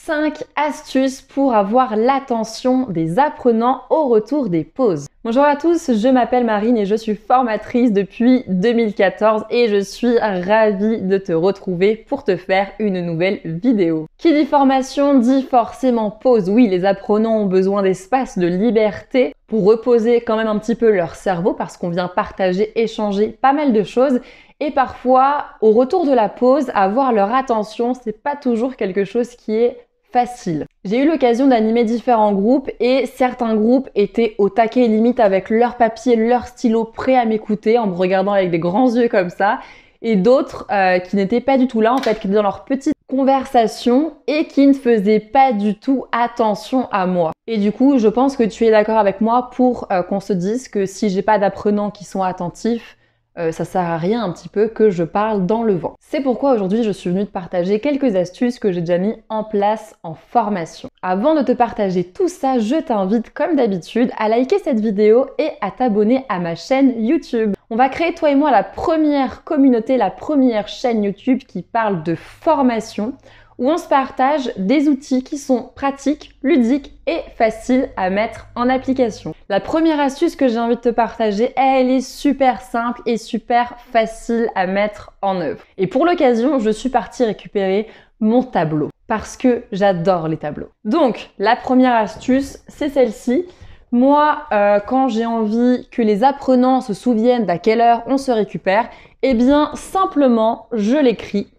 5 astuces pour avoir l'attention des apprenants au retour des pauses. Bonjour à tous, je m'appelle Marine et je suis formatrice depuis 2014 et je suis ravie de te retrouver pour te faire une nouvelle vidéo. Qui dit formation dit forcément pause. Oui, les apprenants ont besoin d'espace, de liberté pour reposer quand même un petit peu leur cerveau parce qu'on vient partager, échanger pas mal de choses. Et parfois, au retour de la pause, avoir leur attention, c'est pas toujours quelque chose qui est facile. J'ai eu l'occasion d'animer différents groupes et certains groupes étaient au taquet limite avec leur papier, leur stylo prêts à m'écouter en me regardant avec des grands yeux comme ça. Et d'autres qui n'étaient pas du tout là, en fait, qui étaient dans leur petite conversation et qui ne faisaient pas du tout attention à moi. Et du coup, je pense que tu es d'accord avec moi pour qu'on se dise que si j'ai pas d'apprenants qui sont attentifs, ça sert à rien un petit peu que je parle dans le vent. C'est pourquoi aujourd'hui je suis venue te partager quelques astuces que j'ai déjà mis en place en formation. Avant de te partager tout ça, je t'invite comme d'habitude à liker cette vidéo et à t'abonner à ma chaîne YouTube. On va créer toi et moi la première communauté, la première chaîne YouTube qui parle de formation, où on se partage des outils qui sont pratiques, ludiques et faciles à mettre en application. La première astuce que j'ai envie de te partager, elle est super simple et super facile à mettre en œuvre. Et pour l'occasion, je suis partie récupérer mon tableau parce que j'adore les tableaux. Donc, la première astuce, c'est celle-ci. Moi, quand j'ai envie que les apprenants se souviennent d'à quelle heure on se récupère, eh bien, simplement, je l'écris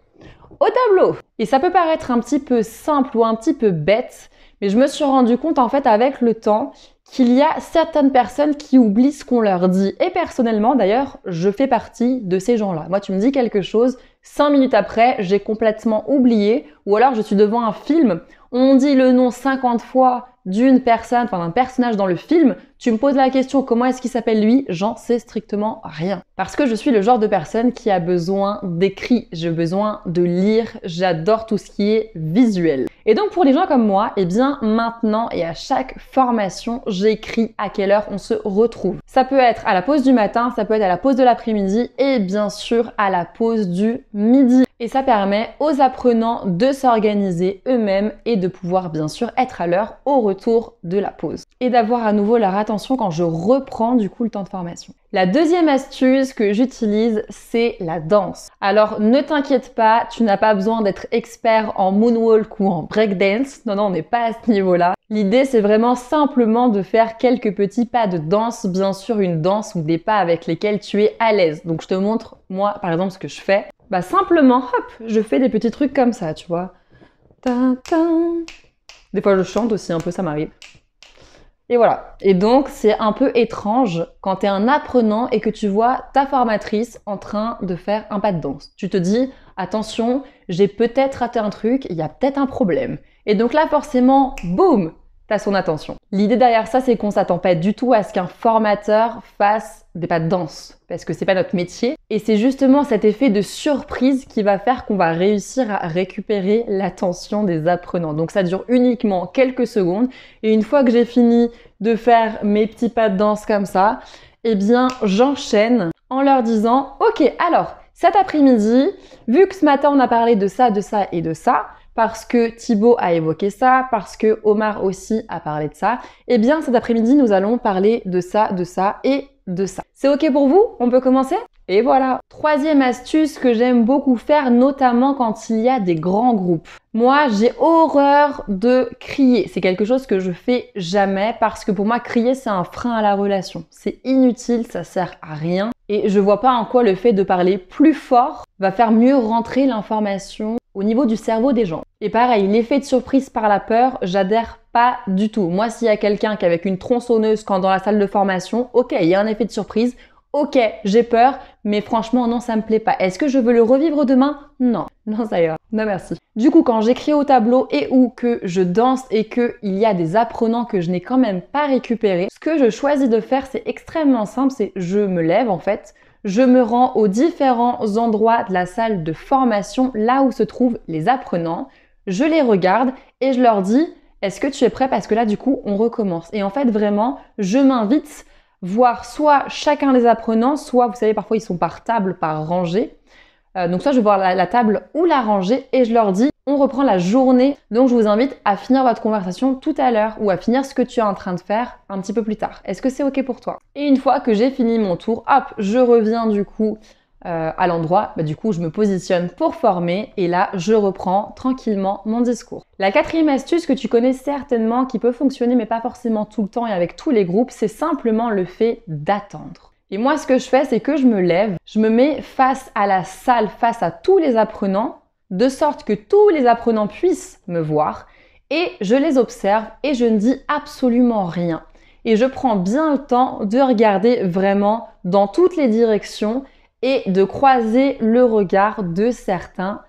au tableau. Et ça peut paraître un petit peu simple ou un petit peu bête, mais je me suis rendu compte en fait avec le temps qu'il y a certaines personnes qui oublient ce qu'on leur dit. Et personnellement d'ailleurs, je fais partie de ces gens-là. Moi tu me dis quelque chose, 5 minutes après, j'ai complètement oublié, ou alors je suis devant un film, on dit le nom 50 fois d'une personne, enfin d'un personnage dans le film, tu me poses la question comment est-ce qu'il s'appelle lui, j'en sais strictement rien. Parce que je suis le genre de personne qui a besoin d'écrit, j'ai besoin de lire, j'adore tout ce qui est visuel. Et donc pour les gens comme moi, eh bien maintenant et à chaque formation, j'écris à quelle heure on se retrouve. Ça peut être à la pause du matin, ça peut être à la pause de l'après-midi et bien sûr à la pause du midi. Et ça permet aux apprenants de s'organiser eux-mêmes et de pouvoir bien sûr être à l'heure au retour de la pause. Et d'avoir à nouveau leur attention quand je reprends du coup le temps de formation. La deuxième astuce que j'utilise, c'est la danse. Alors ne t'inquiète pas, tu n'as pas besoin d'être expert en moonwalk ou en breakdance. Non, on n'est pas à ce niveau-là. L'idée, c'est vraiment simplement de faire quelques petits pas de danse. Bien sûr, une danse ou des pas avec lesquels tu es à l'aise. Donc je te montre, moi, par exemple, ce que je fais. Bah simplement, hop, je fais des petits trucs comme ça, tu vois. Des fois, je chante aussi un peu, ça m'arrive. Et voilà. Et donc, c'est un peu étrange quand tu es un apprenant et que tu vois ta formatrice en train de faire un pas de danse. Tu te dis, attention, j'ai peut-être raté un truc, il y a peut-être un problème. Et donc là, forcément, boum, t'as son attention. L'idée derrière ça, c'est qu'on s'attend pas du tout à ce qu'un formateur fasse des pas de danse, parce que c'est pas notre métier. Et c'est justement cet effet de surprise qui va faire qu'on va réussir à récupérer l'attention des apprenants. Donc ça dure uniquement quelques secondes. Et une fois que j'ai fini de faire mes petits pas de danse comme ça, eh bien, j'enchaîne en leur disant, ok, alors, cet après-midi, vu que ce matin on a parlé de ça et de ça, parce que Thibaut a évoqué ça, parce que Omar aussi a parlé de ça, eh bien cet après-midi nous allons parler de ça et de ça. C'est ok pour vous? On peut commencer? Et voilà. Troisième astuce que j'aime beaucoup faire, notamment quand il y a des grands groupes. Moi, j'ai horreur de crier. C'est quelque chose que je fais jamais parce que pour moi, crier, c'est un frein à la relation. C'est inutile, ça sert à rien. Et je vois pas en quoi le fait de parler plus fort va faire mieux rentrer l'information au niveau du cerveau des gens. Et pareil, l'effet de surprise par la peur, j'adhère pas du tout. Moi, s'il y a quelqu'un qui est avec une tronçonneuse quand dans la salle de formation, ok, il y a un effet de surprise, ok, j'ai peur, mais franchement, non, ça me plaît pas. Est-ce que je veux le revivre demain? Non, ça ira. Non, merci. Du coup, quand j'écris au tableau et ou que je danse et qu'il y a des apprenants que je n'ai quand même pas récupérés, ce que je choisis de faire, c'est extrêmement simple, c'est je me lève en fait, je me rends aux différents endroits de la salle de formation, là où se trouvent les apprenants, je les regarde et je leur dis « Est-ce que tu es prêt ?» Parce que là, du coup, on recommence. Et en fait, vraiment, je m'invite voir soit chacun des apprenants, soit, vous savez, parfois, ils sont par table, par rangée. Donc soit je vais voir la table ou la rangée et je leur dis On reprend la journée, donc je vous invite à finir votre conversation tout à l'heure ou à finir ce que tu es en train de faire un petit peu plus tard. Est-ce que c'est ok pour toi? Et une fois que j'ai fini mon tour, hop, je reviens du coup à l'endroit, du coup je me positionne pour former et là je reprends tranquillement mon discours. La quatrième astuce que tu connais certainement, qui peut fonctionner mais pas forcément tout le temps et avec tous les groupes, c'est simplement le fait d'attendre. Et moi ce que je fais, c'est que je me lève, je me mets face à la salle, face à tous les apprenants, de sorte que tous les apprenants puissent me voir et je les observe et je ne dis absolument rien. Et je prends bien le temps de regarder vraiment dans toutes les directions et de croiser le regard de certains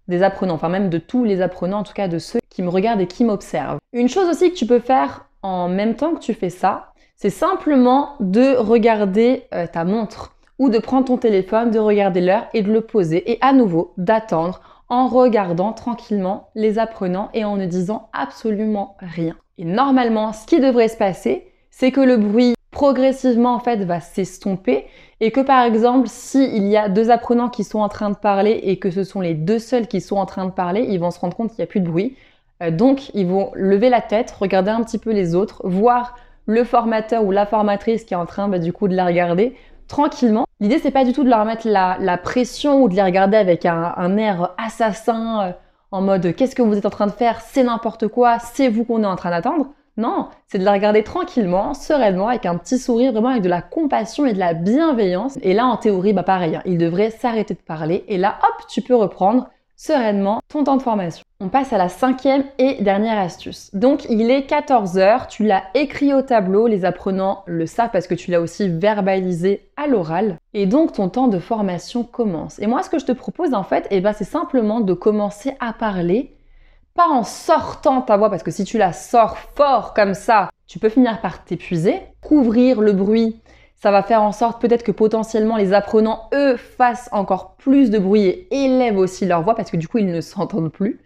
des apprenants, enfin même de tous les apprenants, en tout cas de ceux qui me regardent et qui m'observent. Une chose aussi que tu peux faire en même temps que tu fais ça, c'est simplement de regarder ta montre ou de prendre ton téléphone, de regarder l'heure et de le poser et à nouveau d'attendre en regardant tranquillement les apprenants et en ne disant absolument rien. Et normalement, ce qui devrait se passer, c'est que le bruit progressivement en fait va s'estomper et que par exemple, s'il y a deux apprenants qui sont en train de parler et que ce sont les deux seuls qui sont en train de parler, ils vont se rendre compte qu'il n'y a plus de bruit. Donc, ils vont lever la tête, regarder un petit peu les autres, voir le formateur ou la formatrice qui est en train du coup de la regarder tranquillement. L'idée, c'est pas du tout de leur mettre la pression ou de les regarder avec un air assassin en mode « qu'est-ce que vous êtes en train de faire? C'est n'importe quoi, c'est vous qu'on est en train d'attendre ». Non, c'est de la regarder tranquillement, sereinement, avec un petit sourire, vraiment avec de la compassion et de la bienveillance. Et là, en théorie, pareil, ils devraient s'arrêter de parler. Et là, hop, tu peux reprendre sereinement ton temps de formation. On passe à la cinquième et dernière astuce. Donc, il est 14h, tu l'as écrit au tableau, les apprenants le savent parce que tu l'as aussi verbalisé à l'oral. Et donc, ton temps de formation commence. Et moi, ce que je te propose, en fait, c'est simplement de commencer à parler, pas en sortant ta voix, parce que si tu la sors fort comme ça, tu peux finir par t'épuiser. Couvrir le bruit, ça va faire en sorte peut-être que potentiellement les apprenants, eux, fassent encore plus de bruit et élèvent aussi leur voix parce que du coup, ils ne s'entendent plus.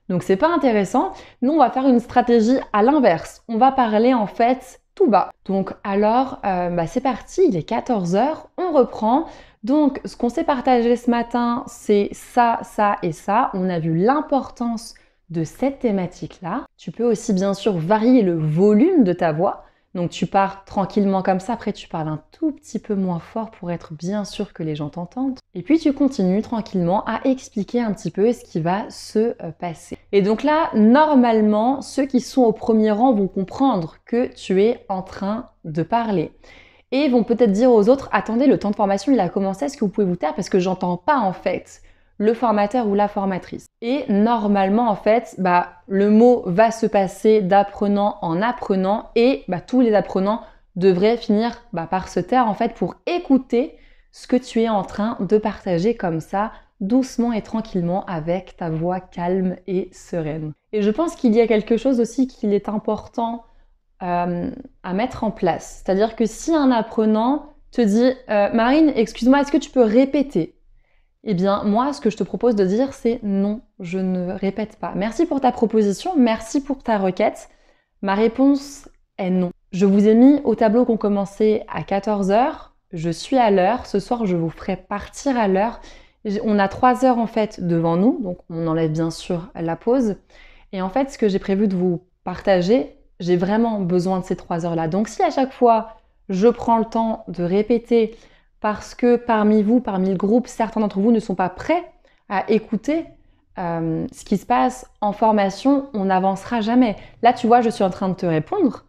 Donc, c'est pas intéressant. Nous, on va faire une stratégie à l'inverse. On va parler en fait tout bas. Donc, alors, c'est parti, il est 14h, on reprend. Donc, ce qu'on s'est partagé ce matin, c'est ça, ça et ça. On a vu l'importance de cette thématique-là. Tu peux aussi bien sûr varier le volume de ta voix. Donc tu pars tranquillement comme ça, après tu parles un tout petit peu moins fort pour être bien sûr que les gens t'entendent. Et puis tu continues tranquillement à expliquer un petit peu ce qui va se passer. Et donc là, normalement, ceux qui sont au premier rang vont comprendre que tu es en train de parler. Et vont peut-être dire aux autres, attendez, le temps de formation il a commencé, est-ce que vous pouvez vous taire parce que j'entends pas en fait le formateur ou la formatrice. Et normalement, en fait, le mot va se passer d'apprenant en apprenant et tous les apprenants devraient finir par se taire en fait pour écouter ce que tu es en train de partager comme ça, doucement et tranquillement avec ta voix calme et sereine. Et je pense qu'il y a quelque chose aussi qu'il est important à mettre en place. C'est-à-dire que si un apprenant te dit « Marine, excuse-moi, est-ce que tu peux répéter ?» Eh bien, moi, ce que je te propose de dire, c'est non, je ne répète pas. Merci pour ta proposition, merci pour ta requête. Ma réponse est non. Je vous ai mis au tableau qu'on commençait à 14h. Je suis à l'heure. Ce soir, je vous ferai partir à l'heure. On a 3 heures en fait devant nous, donc on enlève bien sûr la pause. Et en fait, ce que j'ai prévu de vous partager, j'ai vraiment besoin de ces 3 heures-là. Donc si à chaque fois, je prends le temps de répéter parce que parmi vous, parmi le groupe, certains d'entre vous ne sont pas prêts à écouter ce qui se passe en formation, on n'avancera jamais. Là, tu vois, je suis en train de te répondre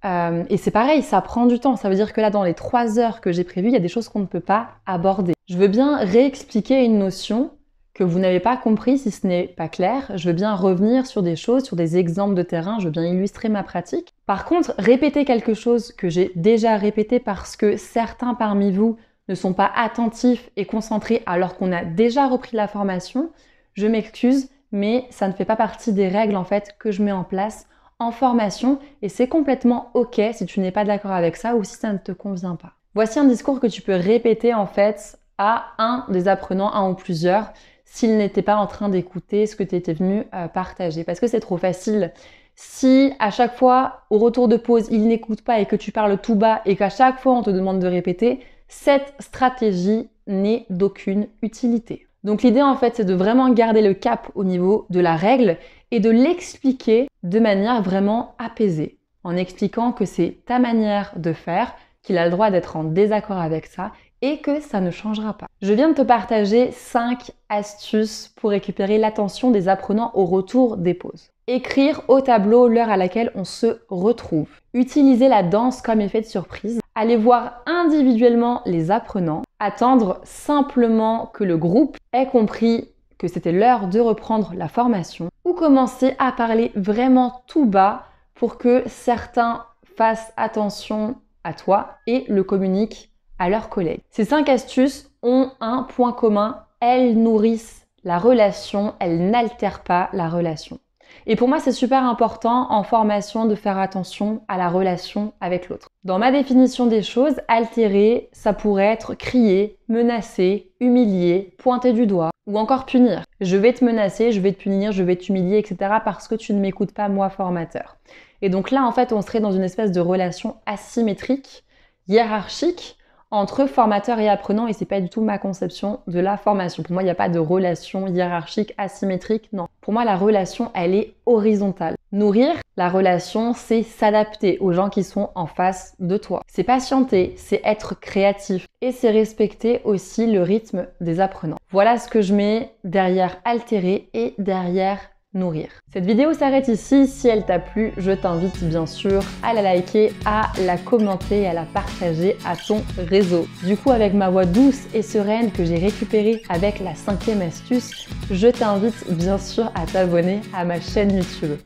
et c'est pareil, ça prend du temps. Ça veut dire que là, dans les 3 heures que j'ai prévues, il y a des choses qu'on ne peut pas aborder. Je veux bien réexpliquer une notion que vous n'avez pas compris si ce n'est pas clair. Je veux bien revenir sur des choses, sur des exemples de terrain, je veux bien illustrer ma pratique. Par contre, répéter quelque chose que j'ai déjà répété parce que certains parmi vous ne sont pas attentifs et concentrés alors qu'on a déjà repris la formation, je m'excuse, mais ça ne fait pas partie des règles en fait que je mets en place en formation et c'est complètement ok si tu n'es pas d'accord avec ça ou si ça ne te convient pas. Voici un discours que tu peux répéter en fait à un des apprenants, un ou plusieurs, s'il n'était pas en train d'écouter ce que tu étais venu partager. Parce que c'est trop facile. Si à chaque fois, au retour de pause, il n'écoute pas et que tu parles tout bas et qu'à chaque fois on te demande de répéter, cette stratégie n'est d'aucune utilité. Donc l'idée en fait c'est de vraiment garder le cap au niveau de la règle et de l'expliquer de manière vraiment apaisée, en expliquant que c'est ta manière de faire, qu'il a le droit d'être en désaccord avec ça et que ça ne changera pas. Je viens de te partager 5 astuces pour récupérer l'attention des apprenants au retour des pauses. Écrire au tableau l'heure à laquelle on se retrouve. Utiliser la danse comme effet de surprise. Aller voir individuellement les apprenants. Attendre simplement que le groupe ait compris que c'était l'heure de reprendre la formation. Ou commencer à parler vraiment tout bas pour que certains fassent attention à toi et le communiquent à leurs collègues. Ces 5 astuces ont un point commun, elles nourrissent la relation, elles n'altèrent pas la relation. Et pour moi, c'est super important en formation de faire attention à la relation avec l'autre. Dans ma définition des choses, altérer, ça pourrait être crier, menacer, humilier, pointer du doigt ou encore punir. Je vais te menacer, je vais te punir, je vais t'humilier, etc. parce que tu ne m'écoutes pas, moi, formateur. Et donc là, en fait, on serait dans une espèce de relation asymétrique, hiérarchique, entre formateur et apprenant, et c'est pas du tout ma conception de la formation. Pour moi, il n'y a pas de relation hiérarchique, asymétrique, non. Pour moi, la relation, elle est horizontale. Nourrir la relation, c'est s'adapter aux gens qui sont en face de toi. C'est patienter, c'est être créatif et c'est respecter aussi le rythme des apprenants. Voilà ce que je mets derrière altérer et derrière nourrir. Cette vidéo s'arrête ici. Si elle t'a plu, je t'invite bien sûr à la liker, à la commenter et à la partager à ton réseau. Du coup, avec ma voix douce et sereine que j'ai récupérée avec la 5e astuce, je t'invite bien sûr à t'abonner à ma chaîne YouTube.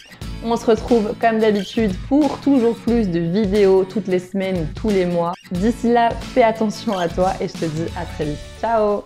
On se retrouve comme d'habitude pour toujours plus de vidéos toutes les semaines ou tous les mois. D'ici là, fais attention à toi et je te dis à très vite. Ciao!